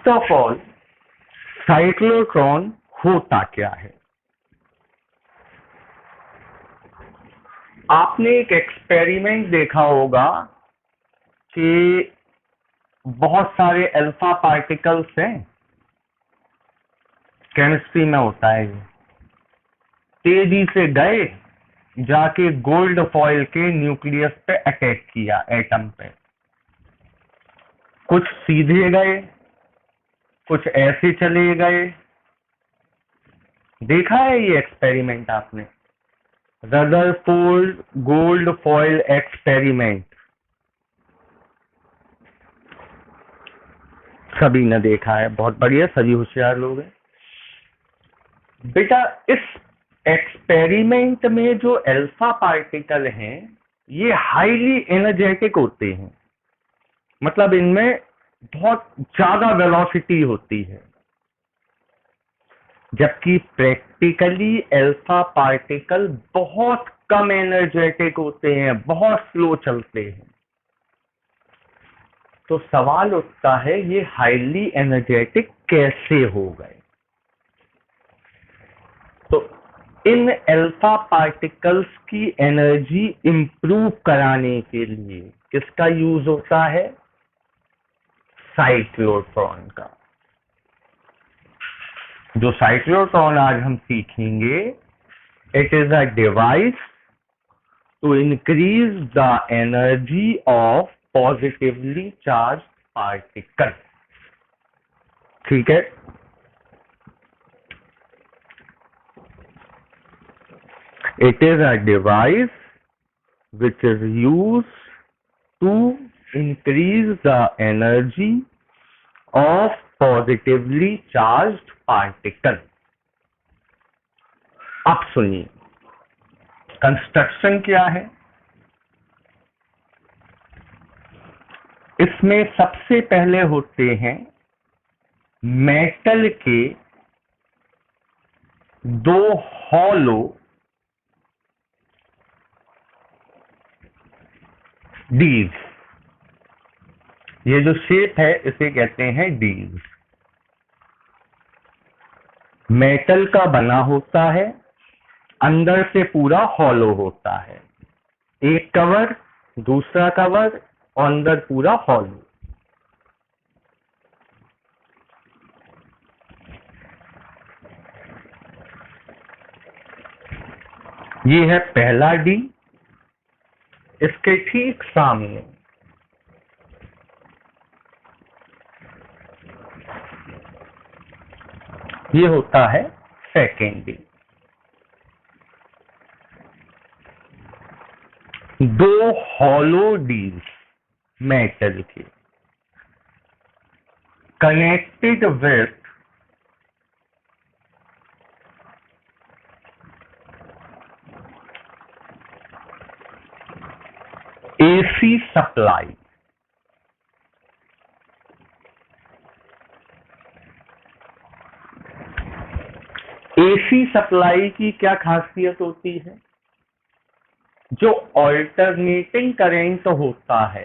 First of all cyclotron होता क्या है? आपने एक एक्सपेरिमेंट देखा होगा कि बहुत सारे अल्फा पार्टिकल्स हैं, केमिस्ट्री में होता है, तेजी से गए जाके गोल्ड फॉइल के न्यूक्लियस पे अटैक किया, एटम पे। कुछ सीधे गए, कुछ ऐसे चले गए। देखा है ये एक्सपेरिमेंट आपने? रदरफोर्ड गोल्ड फॉइल एक्सपेरिमेंट सभी ने देखा है। बहुत बढ़िया, सभी होशियार लोग हैं बेटा। इस एक्सपेरिमेंट में जो अल्फा पार्टिकल हैं ये हाईली एनर्जेटिक होते हैं, मतलब इनमें बहुत ज्यादा वेलोसिटी होती है, जबकि प्रैक्टिकली अल्फा पार्टिकल बहुत कम एनर्जेटिक होते हैं, बहुत स्लो चलते हैं। तो सवाल उठता है ये हाईली एनर्जेटिक कैसे हो गए? तो इन अल्फा पार्टिकल्स की एनर्जी इंप्रूव कराने के लिए किसका यूज होता है? साइक्लोट्रॉन का। जो साइक्लोट्रॉन आज हम सीखेंगे, it is a device to increase the energy of positively charge particle. ठीक है, it is a device which is used to increase the energy of positively charged particle। अब सुनिए कंस्ट्रक्शन क्या है। इसमें सबसे पहले होते हैं मेटल के दो हॉलो डीज। ये जो शेप है इसे कहते हैं डीज। मेटल का बना होता है, अंदर से पूरा हॉलो होता है, एक कवर, दूसरा कवर और अंदर पूरा हॉलो। ये है पहला डी। इसके ठीक सामने ये होता है सेकेंड डी। दो हॉलो डीज मेटल के connected with AC supply. AC supply की क्या खासियत होती है? जो ऑल्टरनेटिंग करंट होता है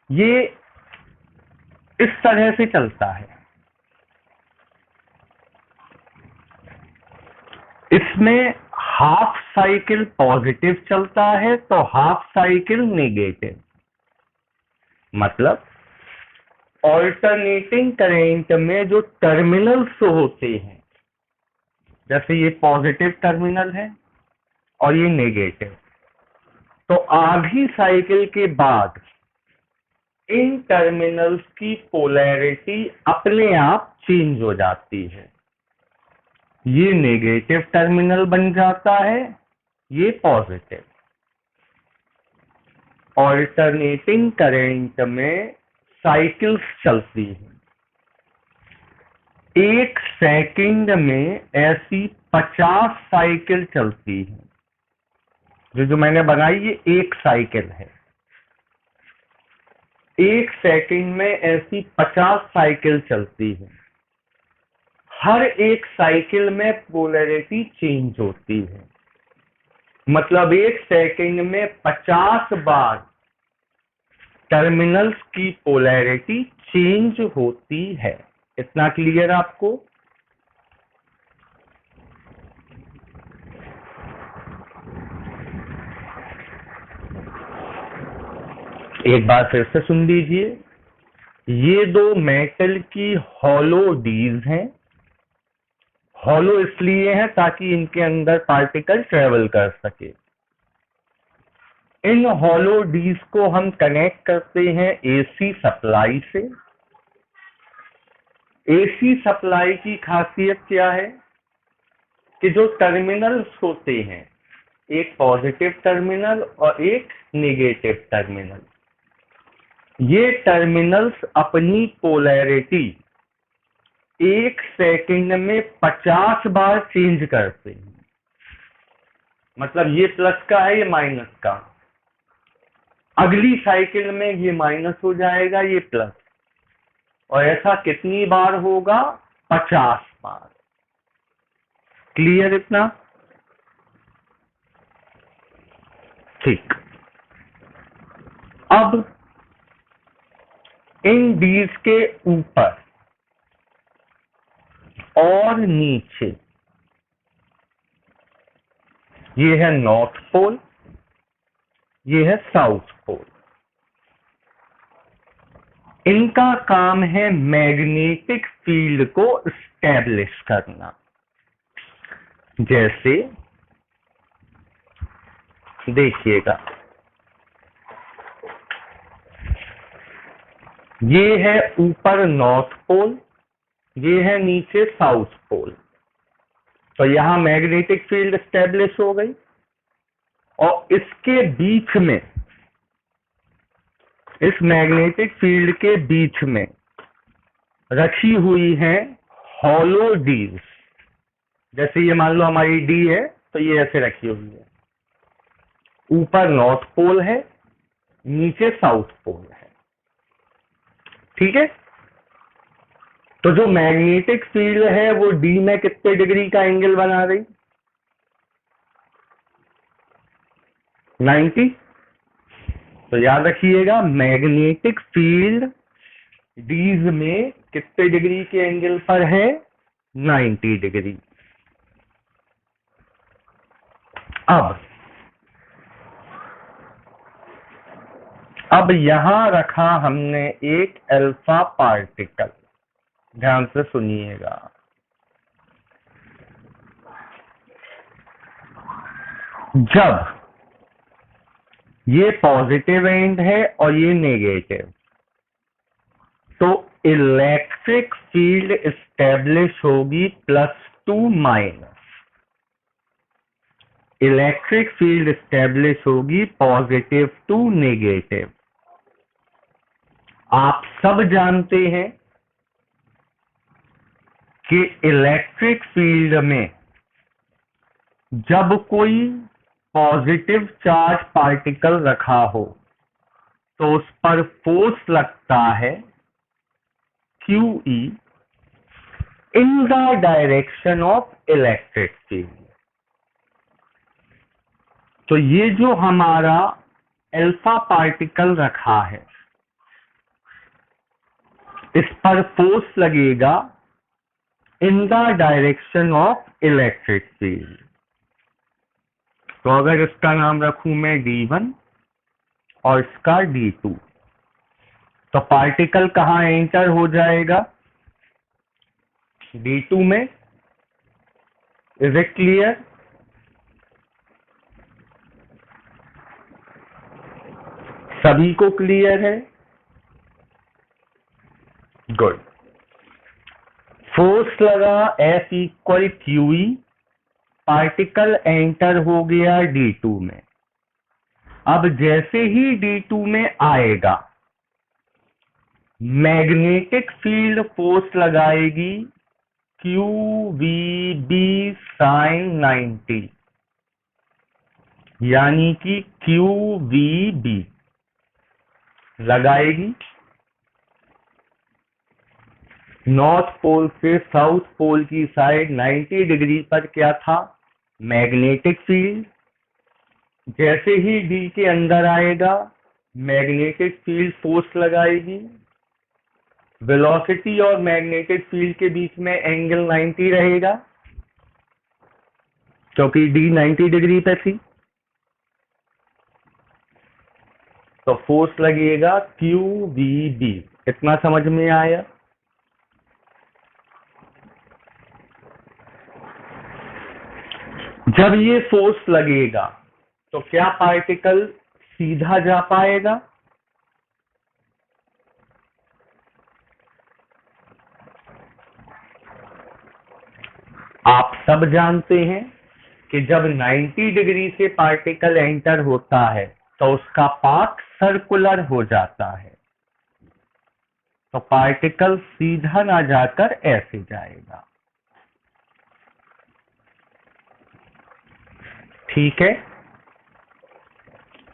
ये इस तरह से चलता है। इसमें हाफ साइकिल पॉजिटिव चलता है तो हाफ साइकिल नेगेटिव। मतलब ऑल्टरनेटिंग करंट में जो टर्मिनल्स होते हैं, जैसे ये पॉजिटिव टर्मिनल है और ये नेगेटिव, तो आधी साइकिल के बाद इन टर्मिनल्स की पोलैरिटी अपने आप चेंज हो जाती है। ये नेगेटिव टर्मिनल बन जाता है, ये पॉजिटिव। ऑल्टरनेटिंग करंट में साइकिल्स चलती हैं। एक सेकंड में ऐसी 50 साइकिल चलती है। जो मैंने बनाई ये एक साइकिल है। एक सेकंड में ऐसी 50 साइकिल चलती है। हर एक साइकिल में पोलैरिटी चेंज होती है। मतलब एक सेकंड में 50 बार टर्मिनल्स की पोलैरिटी चेंज होती है। इतना क्लियर आपको? एक बार फिर से सुन लीजिए। ये दो मेटल की हॉलो डीज हैं। हॉलो इसलिए है ताकि इनके अंदर पार्टिकल ट्रेवल कर सके। इन हॉलो डीज को हम कनेक्ट करते हैं एसी सप्लाई से। एसी सप्लाई की खासियत क्या है कि जो टर्मिनल्स होते हैं, एक पॉजिटिव टर्मिनल और एक नेगेटिव टर्मिनल, ये टर्मिनल्स अपनी पोलैरिटी 1 सेकंड में 50 बार चेंज करते हैं। मतलब ये प्लस का है, ये माइनस का, अगली साइकिल में ये माइनस हो जाएगा, ये प्लस, और ऐसा कितनी बार होगा? 50 बार। क्लियर इतना? ठीक। अब इन डीज के ऊपर और नीचे ये है नॉर्थ पोल, ये है साउथ पोल। इनका काम है मैग्नेटिक फील्ड को स्टैब्लिश करना। जैसे देखिएगा, ये है ऊपर नॉर्थ पोल, ये है नीचे साउथ पोल। तो यहां मैग्नेटिक फील्ड स्टैब्लिश हो गई, और इसके बीच में, इस मैग्नेटिक फील्ड के बीच में रखी हुई हैं हॉलो डीज। जैसे ये मान लो हमारी डी है, तो ये ऐसे रखी हुई है। ऊपर नॉर्थ पोल है, नीचे साउथ पोल है। ठीक है? तो जो मैग्नेटिक फील्ड है वो डी में कितने डिग्री का एंगल बना रही? 90। तो याद रखिएगा, मैग्नेटिक फील्ड डीज में कितने डिग्री के एंगल पर है? 90 डिग्री। अब यहां रखा हमने एक अल्फा पार्टिकल। ध्यान से सुनिएगा। जब ये पॉजिटिव एंड है और ये नेगेटिव, तो इलेक्ट्रिक फील्ड एस्टेब्लिश होगी +2 माइनस। इलेक्ट्रिक फील्ड एस्टेब्लिश होगी पॉजिटिव टू नेगेटिव। आप सब जानते हैं कि इलेक्ट्रिक फील्ड में जब कोई पॉजिटिव चार्ज पार्टिकल रखा हो तो उस पर फोर्स लगता है QE in the direction of electric field. तो ये जो हमारा अल्फा पार्टिकल रखा है, इस पर फोर्स लगेगा in the direction of electric field. तो अगर इसका नाम रखूं मैं D1 और इसका D2, तो पार्टिकल कहां एंटर हो जाएगा? D2 में। Is it clear? सभी को क्लियर है? गुड। फोर्स लगा F = QE, पार्टिकल एंटर हो गया D2 में। अब जैसे ही D2 में आएगा, मैग्नेटिक फील्ड फोर्स लगाएगी QVB sin 90, यानी कि QVB लगाएगी। नॉर्थ पोल से साउथ पोल की साइड 90 डिग्री पर क्या था? Magnetic field. जैसे ही डी के अंदर आएगा, मैग्नेटिक फील्ड फोर्स लगाएगी, वेलोसिटी और मैग्नेटिक फील्ड के बीच में एंगल 90 रहेगा क्योंकि डी 90 डिग्री पे थी, तो फोर्स लगेगा क्यू वी बी। इतना समझ में आया? जब ये फोर्स लगेगा तो क्या पार्टिकल सीधा जा पाएगा? आप सब जानते हैं कि जब 90 डिग्री से पार्टिकल एंटर होता है तो उसका पाथ सर्कुलर हो जाता है, तो पार्टिकल सीधा ना जाकर ऐसे जाएगा। ठीक है,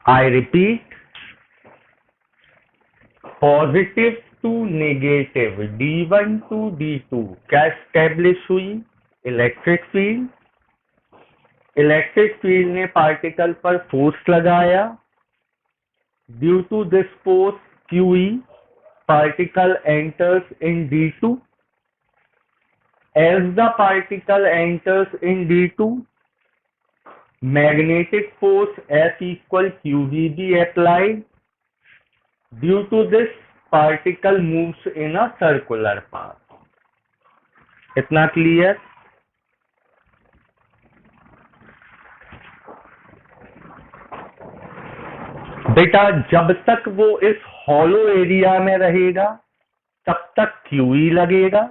I repeat, positive to negative D1 to D2 क्या स्टैब्लिश हुई? Electric field. इलेक्ट्रिक फील्ड ने पार्टिकल पर फोर्स लगाया, due to this force QE particle enters in D2. As the particle enters in D2, magnetic force F equal QVB applied. Due to this, particle moves in a circular path. इतना clear? बेटा जब तक वो इस hollow area में रहेगा तब तक QE लगेगा,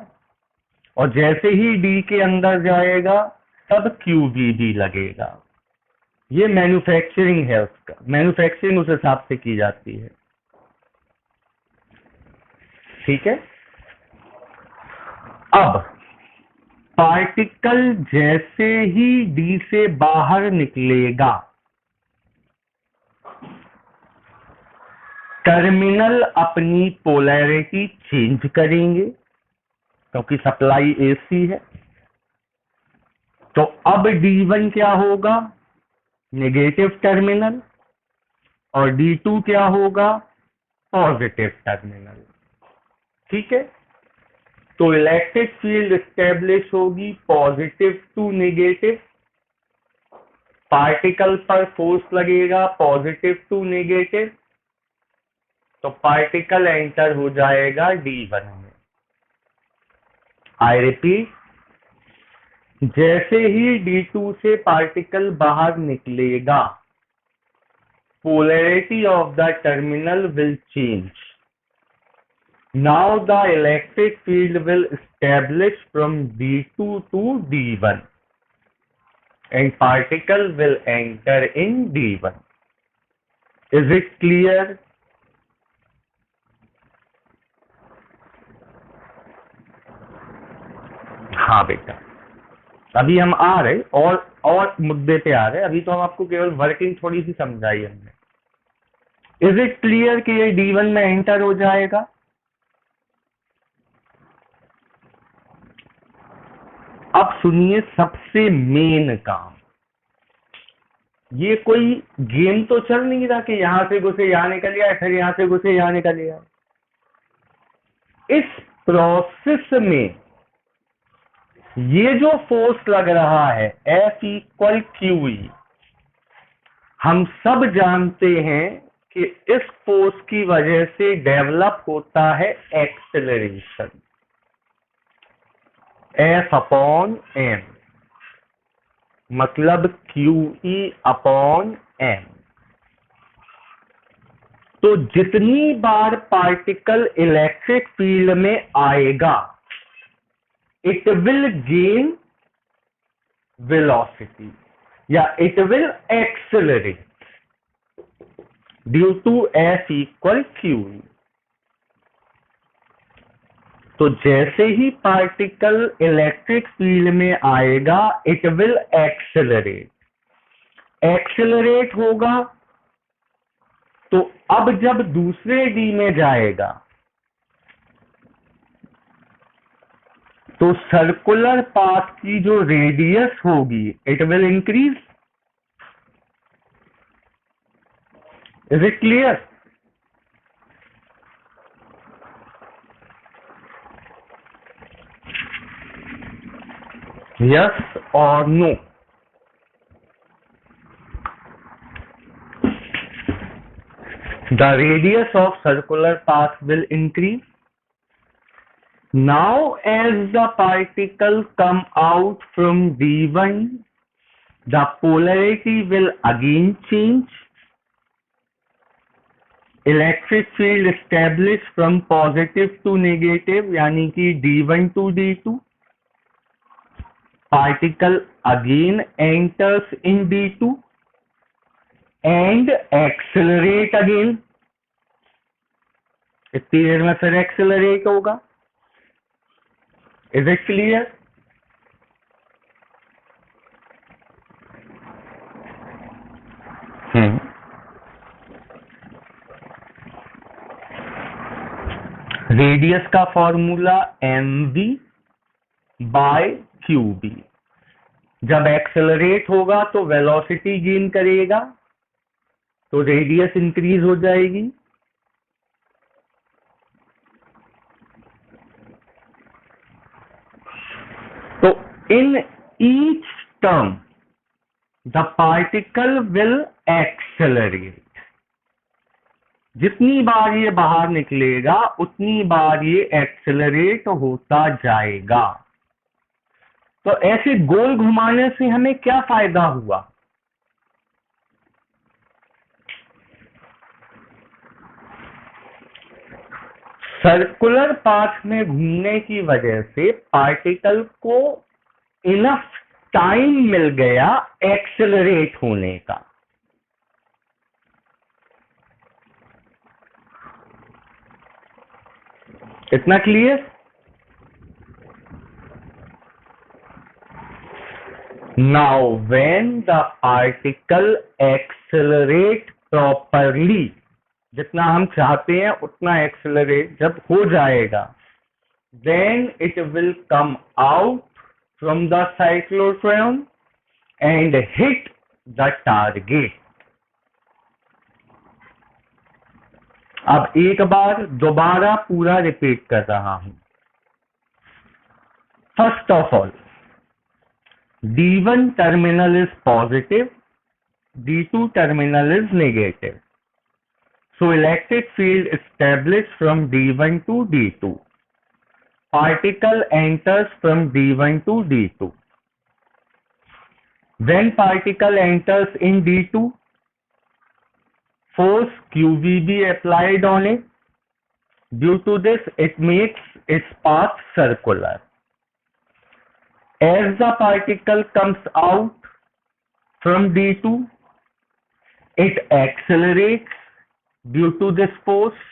और जैसे ही D के अंदर जाएगा तब QV भी लगेगा। ये मैन्युफैक्चरिंग है, उसका मैन्युफैक्चरिंग उस हिसाब से की जाती है। ठीक है, अब पार्टिकल जैसे ही D से बाहर निकलेगा, टर्मिनल अपनी पोलैरिटी चेंज करेंगे क्योंकि सप्लाई AC है। तो अब D1 क्या होगा? नेगेटिव टर्मिनल, और D2 क्या होगा? Positive terminal. ठीक है, तो इलेक्ट्रिक फील्ड स्टैब्लिश होगी पॉजिटिव टू नेगेटिव, पार्टिकल पर फोर्स लगेगा पॉजिटिव टू नेगेटिव, तो पार्टिकल एंटर हो जाएगा D1 में। आई रिपीट, जैसे ही D2 से पार्टिकल बाहर निकलेगा, polarity of the terminal will change. Now the electric field will establish from D2 to D1 and particle will enter in D1. Is it clear? हाँ बेटा, अभी हम आ रहे और मुद्दे पे आ रहे। अभी तो हम आपको केवल वर्किंग थोड़ी सी समझाई हमने। इज इट क्लियर कि ये D1 में एंटर हो जाएगा? अब सुनिए सबसे मेन काम, ये कोई गेम तो चल नहीं रहा कि यहां से घुसे यहां निकल गया, फिर यहां से घुसे यहां निकल गया। इस प्रोसेस में ये जो फोर्स लग रहा है F इक्वल QE, हम सब जानते हैं कि इस फोर्स की वजह से डेवलप होता है एक्सेलरेशन F अपॉन M, मतलब QE अपॉन M। तो जितनी बार पार्टिकल इलेक्ट्रिक फील्ड में आएगा, it will gain velocity या it will accelerate due to F equal QE। तो जैसे ही पार्टिकल इलेक्ट्रिक फील्ड में आएगा, it will accelerate। एक्सेलरेट होगा तो अब जब दूसरे D में जाएगा तो सर्कुलर पाथ की जो रेडियस होगी it will increase. Is it clear? Yes or no? The radius of circular path will increase. Now as the particle come out from D1, the polarity will again change. Electric field established from positive to negative, यानी कि D1 to D2. Particle again enters in D2 and accelerate again. इतनी देर में फिर accelerate होगा. Is it clear? Radius का formula mv bye qb. जब accelerate होगा तो वेलोसिटी गेन करेगा, तो रेडियस इंक्रीज हो जाएगी. तो in each term the particle will accelerate. जितनी बार ये बाहर निकलेगा उतनी बार ये एक्सेलरेट होता जाएगा. तो ऐसे गोल घुमाने से हमें क्या फायदा हुआ? सर्कुलर पाथ में घूमने की वजह से पार्टिकल को इनफ टाइम मिल गया एक्सेलरेट होने का. इतना clear? Now when the particle accelerate properly, जितना हम चाहते हैं उतना एक्सेलरेट जब हो जाएगा, then it will come out from the cyclotron and hit the target. अब एक बार दोबारा पूरा रिपीट कर रहा हूं. First of all, D1 terminal is positive, D2 terminal is negative. So electric field established from D1 to D2. Particle enters from D1 to D2. When particle enters in D2, force QVB applied on it. Due to this, it makes its path circular. As the particle comes out from D2, it accelerates due to this force,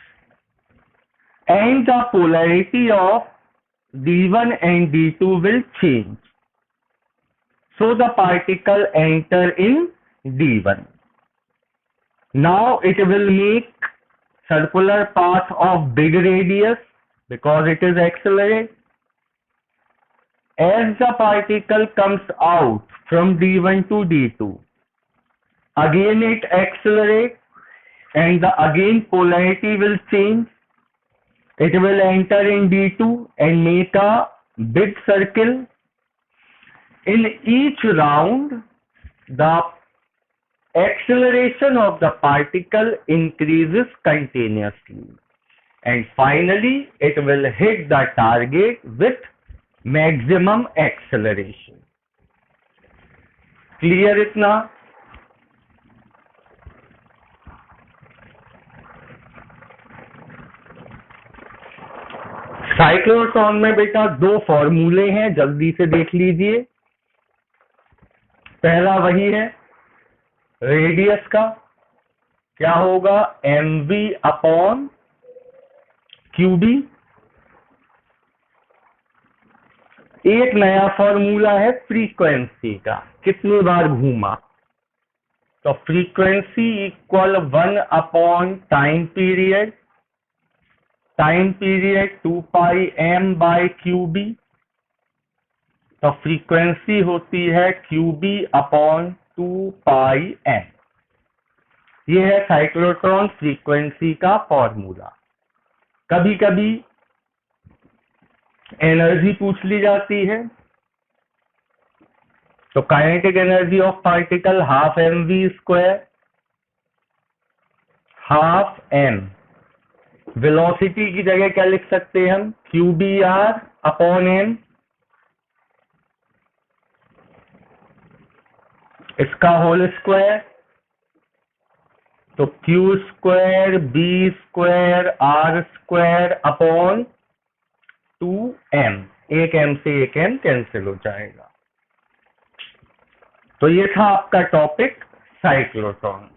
and the polarity of D1 and D2 will change. So the particle enter in D1. Now it will make circular path of big radius because it is accelerate. As the particle comes out from D1 to D2, again it accelerates and the again polarity will change. It will enter in D2 and make a big circle. In each round, the acceleration of the particle increases continuously and finally it will hit the target with maximum acceleration. Clear इतना? Cyclotron में बेटा दो फॉर्मूले हैं, जल्दी से देख लीजिए. पहला वही है रेडियस का, क्या होगा? mv upon qb. एक नया फॉर्मूला है फ्रीक्वेंसी का, कितनी बार घूमा. तो frequency equal 1 upon time period. Time period 2 पाई m बाय QB. तो फ्रीक्वेंसी होती है QB अपॉन 2 पाई m. ये है साइक्लोट्रॉन फ्रीक्वेंसी का फॉर्मूला. कभी कभी एनर्जी पूछ ली जाती है, तो kinetic energy of particle half M V square, half M. Velocity की जगह क्या लिख सकते हैं हम, Q B R upon M, इसका होल स्क्वायर। तो Q square B square R square upon 2m, एक m से एक m कैंसिल हो जाएगा। तो ये था आपका टॉपिक साइक्लोट्रॉन।